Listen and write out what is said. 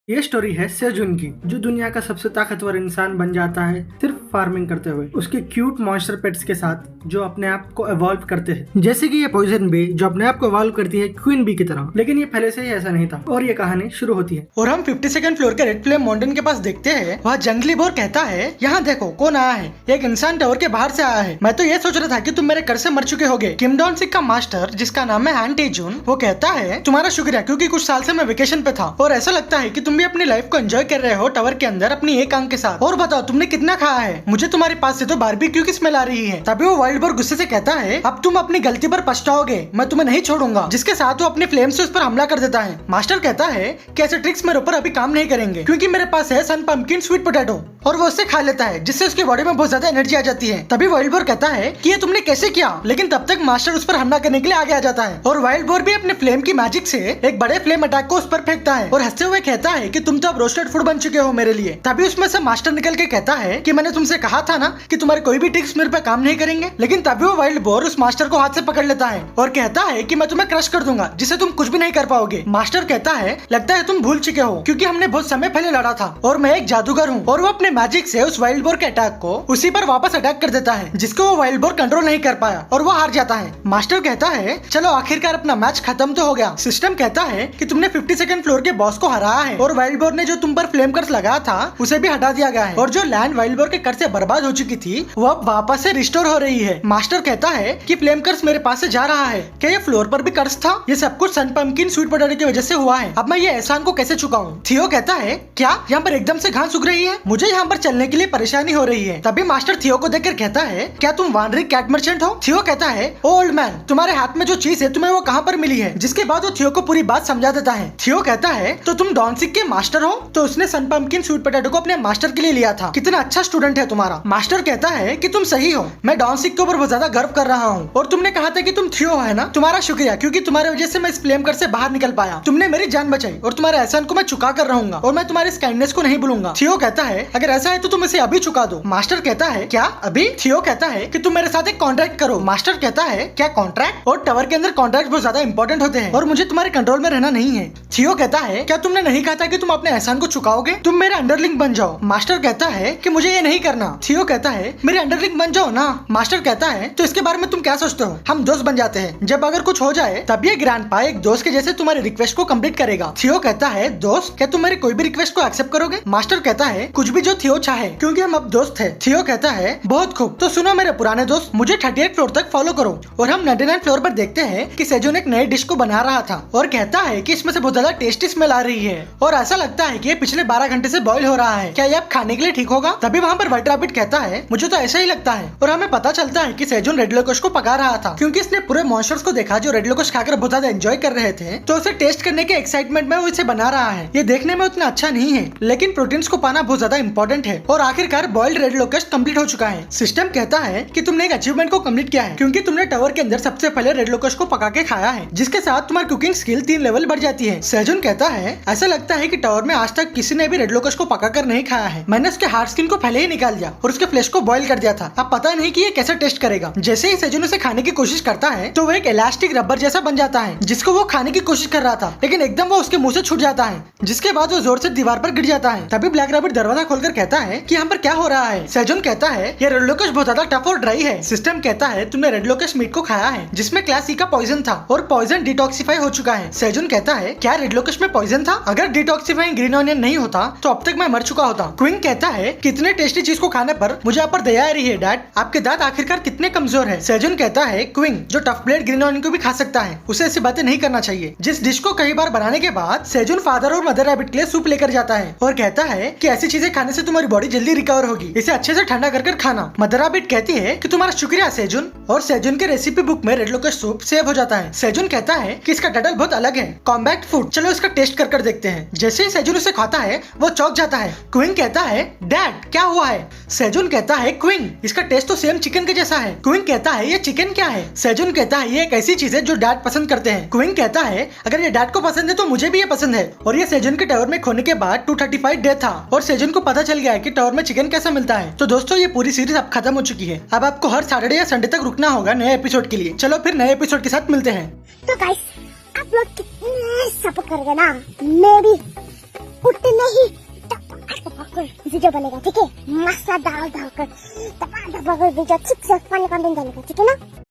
ये स्टोरी है सेजुन की, जो दुनिया का सबसे ताकतवर इंसान बन जाता है सिर्फ फार्मिंग करते हुए, उसके क्यूट मॉन्स्टर पेट्स के साथ जो अपने आप को इवॉल्व करते हैं, जैसे कि ये पॉइजन बी जो अपने आप को इवॉल्व करती है क्वीन बी की तरह। लेकिन ये पहले से ही ऐसा नहीं था और ये कहानी शुरू होती है और हम 52nd फ्लोर के रेड फ्लेम माउंटेन के पास देखते हैं। वहाँ जंगली बोर कहता है, यहाँ देखो कौन आया है। एक इंसान टावर के बाहर से आया है। मैं तो ये सोच रहा था कि तुम मेरे घर से मर चुके होगे। किम डॉन सिक का मास्टर, जिसका नाम है हैन टेजुन, वो कहता है तुम्हारा शुक्रिया, क्योंकि कुछ साल से मैं वेकेशन पे था और ऐसा लगता है कि तुम भी अपनी लाइफ को एंजॉय कर रहे हो टावर के अंदर अपनी एक आंख के साथ। और बताओ तुमने कितना खाया है? मुझे तुम्हारे पास से तो बारबेक्यू की स्मेल आ रही है। तभी वो वाइल्ड बोर गुस्से से कहता है, अब तुम अपनी गलती पर पछताओगे, मैं तुम्हें नहीं छोड़ूंगा। जिसके साथ वो अपने फ्लेम से उस पर हमला कर देता है। मास्टर कहता है कि ऐसे ट्रिक्स मेरे ऊपर अभी काम नहीं करेंगे, क्योंकि मेरे पास है सन पंपकिन स्वीट पोटैटो, और वो उससे खा लेता है, जिससे उसकी बॉडी में बहुत ज्यादा एनर्जी आ जाती है। तभी वाइल्ड बोर कहता है कि ये तुमने कैसे किया, लेकिन तब तक मास्टर उस पर हमला करने के लिए आगे आ जाता है और वाइल्ड बोर भी अपने फ्लेम की मैजिक से एक बड़े फ्लेम अटैक को उस पर फेंकता है और हंसते हुए कहता है कि तुम तो अब रोस्टेड फूड बन चुके हो मेरे लिए। तभी उसमें से मास्टर निकल के कहता है कि मैंने तुमसे कहा था ना कि तुम्हारे कोई भी ट्रिक्स मेरे पे काम नहीं करेंगे। लेकिन तभी वो वाइल्ड बोर उस मास्टर को हाथ से पकड़ लेता है और कहता है कि मैं तुम्हें क्रश कर दूंगा, जिससे तुम कुछ भी नहीं कर पाओगे। मास्टर कहता है, लगता है तुम भूल चुके हो, क्योंकि हमने बहुत समय पहले लड़ा था और मैं एक जादूगर हूँ। और वो अपने मैजिक से उस वाइल्ड बोर के अटैक को उसी पर वापस अटैक कर देता है, जिसको वो वाइल्ड बोर कंट्रोल नहीं कर पाया और वो हार जाता है। मास्टर कहता है, चलो आखिरकार अपना मैच खत्म तो हो गया। सिस्टम कहता है कि तुमने 52nd फ्लोर के बॉस को हराया है और वाइल्ड बोर ने जो तुम पर फ्लेम कर्स लगाया था उसे भी हटा दिया गया है, और जो लैंड वाइल्ड बोर के कर्ज से बर्बाद हो चुकी थी वो अब वापस से रिस्टोर हो रही है। मास्टर कहता है कि फ्लेम कर्स मेरे पास से जा रहा है। क्या ये फ्लोर पर भी कर्ज था? ये सब कुछ सन पंपकिन स्वीट पोटैटो की वजह से हुआ है। अब मैं ये एहसान को कैसे चुकाऊं? थियो कहता है, क्या यहाँ पर एकदम से घास उग रही है? मुझे यहाँ पर चलने के लिए परेशानी हो रही है। तभी मास्टर थियो को देखकर कहता है, क्या तुम वांडरिंग कैट मर्चेंट हो? थियो कहता है, ओल्ड मैन, तुम्हारे हाथ में जो चीज है तुम्हें वो कहाँ पर मिली है? जिसके बाद वो थियो को पूरी बात समझा देता है। थियो कहता है, तो तुम डॉनसिक के मास्टर हो? तो उसने सन पंपकिन स्वीट पोटैटो को अपने मास्टर के लिए लिया था। कितना अच्छा स्टूडेंट है तुम्हारा। मास्टर कहता है कि तुम सही हो, मैं डॉनसिक के ऊपर बहुत ज्यादा गर्व कर रहा हूँ। और तुमने कहा था कि तुम थियो है ना? तुम्हारा शुक्रिया, क्योंकि तुम्हारी वजह से मैं इस फ्लेम कर से बाहर निकल पाया। तुमने मेरी जान बचाई और तुम्हारे एहसान को मैं चुका कर रहूंगा और मैं तुम्हारी इस काइंडनेस को नहीं भूलूंगा। थियो कहता है, अगर ऐसा है तो तुम इसे अभी चुका दो। मास्टर कहता है, क्या अभी? थियो कहता है कि तुम मेरे साथ एक कॉन्ट्रैक्ट करो। मास्टर कहता है, क्या कॉन्ट्रैक्ट? और टावर के अंदर कॉन्ट्रैक्ट बहुत ज्यादा इंपॉर्टेंट होते हैं और मुझे तुम्हारे कंट्रोल में रहना नहीं है। थियो कहता है, क्या तुमने नहीं कहा था कि तुम अपने एहसान को चुकाओगे? तुम मेरे अंडरलिंग बन जाओ। मास्टर कहता है कि मुझे ये नहीं करना। थियो कहता है, मेरे अंडरलिंग बन जाओ ना। मास्टर कहता है, तो इसके बारे में तुम क्या सोचते हो? हम दोस्त बन जाते हैं, जब अगर कुछ हो जाए तब ये ग्रैंडपा एक दोस्त के जैसे तुम्हारी रिक्वेस्ट को कंप्लीट करेगा। थियो कहता है, दोस्त, क्या तुम मेरी कोई भी रिक्वेस्ट को एक्सेप्ट करोगे? मास्टर कहता है, कुछ भी जो थियो चाहे, क्योंकि हम अब दोस्त हैं। थियो कहता है, बहुत खूब, तो सुनो मेरे पुराने दोस्त, मुझे 38 फ्लोर तक फॉलो करो। और हम 99 फ्लोर पर देखते हैं कि सेजोन एक नए डिश को बना रहा था और कहता है कि इसमें से बहुत ज्यादा टेस्टी स्मेल आ रही है और ऐसा लगता है कि ये पिछले 12 घंटे से बॉईल हो रहा है। क्या ये अब खाने के लिए ठीक होगा? तभी वहाँ पर व्हाइट रैबिट कहता है, मुझे तो ऐसा ही लगता है। और हमें पता चलता है कि सेजोन रेड लोकोश को पका रहा था, क्योंकि इसने पूरे मॉन्स्टर्स को देखा जो रेड लोकोश खाकर बहुत ज्यादा एंजॉय कर रहे थे, तो उसे टेस्ट करने के एक्साइटमेंट में वो इसे बना रहा है। ये देखने में उतना अच्छा नहीं है, लेकिन प्रोटीन्स को पाना बहुत ज्यादा इंपॉर्टेंट है। और आखिरकार बॉइल्ड रेड लोकोश कंप्लीट हो चुका है। सिस्टम कहता है कि तुमने एक अचीवमेंट को कंप्लीट किया है, क्योंकि तुमने टावर के अंदर सबसे पहले रेड लोकोश को पका के खाया है, जिसके साथ तुम्हारी कुकिंग स्किल 3 लेवल बढ़ जाती है। सेजोन कहता है, ऐसा लगता है कि टावर में आज तक किसी ने भी रेड लोकोश को पका कर नहीं खाया है। मैंने उसके हार्ड स्किन को पहले ही निकाल दिया और उसके फ्लेश को बॉईल कर दिया था। अब पता नहीं कि ये कैसे टेस्ट करेगा। जैसे ही सेजोन उसे खाने की कोशिश करता है तो वो एक इलास्टिक रबर जैसा बन जाता है, जिसको वो खाने की कोशिश कर रहा था, लेकिन एकदम वो उसके मुंह से छूट जाता है, जिसके बाद वो जोर से दीवार पर गिर जाता है। तभी ब्लैक रैबिट दरवाजा खोलकर कहता है कि यहाँ पर क्या हो रहा है? सेजोन कहता है, ये रेड लोकोश बहुत ज्यादा टफ और ड्राई है। सिस्टम कहता है, तुमने रेड लोकोश मीट को खाया है जिसमें क्लास सी का पॉइजन था और पॉइजन डिटॉक्सिफाई हो चुका है। सेजोन कहता है, क्या रेड लोकोश में पॉइजन था? अगर डिटॉक्सिफाइंग ग्रीन ऑनियन नहीं होता तो अब तक मैं मर चुका होता। क्वीन कहता है, कितने टेस्टी चीज को खाने पर मुझे आप पर दया आ रही है डैड, आपके दांत आखिरकार कितने कमजोर है। सेजोन कहता है, क्वीन, जो टफ ब्लेड ग्रीन ऑनियन को भी खा सकता है, उसे ऐसी बातें नहीं करना चाहिए। जिस डिश को कई बार बनाने के बाद सेजोन फादर और मदर रैबिट के लिए सूप लेकर जाता है और कहता है कि ऐसी चीजें खाने से तुम्हारी बॉडी जल्दी रिकवर होगी, इसे अच्छे से ठंडा कर खाना। मदर रैबिट कहती है कि तुम्हारा शुक्रिया सेजोन, और सेजोन के रेसिपी बुक में रेड लोकोश सूप सेव हो जाता है। सेजोन कहता है कि इसका टाइटल बहुत अलग है, कॉम्बैक्ट फूड, चलो इसका टेस्ट कर देखते हैं। जैसे ही सेजोन उसे खाता है वो चौंक जाता है। क्वीन कहता है, डैड क्या हुआ है? सेजोन कहता है, क्वीन, इसका टेस्ट तो सेम चिकन के जैसा है। क्वीन कहता है, ये चिकन क्या है? सेजोन कहता है, ये एक ऐसी चीज है जो डैड पसंद करते हैं। क्वीन कहता है, अगर ये डैड को पसंद है तो मुझे भी ये पसंद है। और ये सेजोन के टावर में खोने के बाद 235 डे था और सेजोन को पता चल गया है कि टावर में चिकन कैसा मिलता है। तो दोस्तों, ये पूरी सीरीज अब खत्म हो चुकी है। अब आपको हर सैटरडे या संडे तक रुकना होगा नए एपिसोड के लिए। चलो फिर नए एपिसोड के साथ मिलते हैं। तो गाइस, आप लोग कितने सपोर्ट कर रहे ना, मैं भी उतने ही टपक वीडियो बनेगा, ठीक है? मस्त डाल कर वीडियो ठीक से फनी कंटेंट डालेगा, ठीक है ना?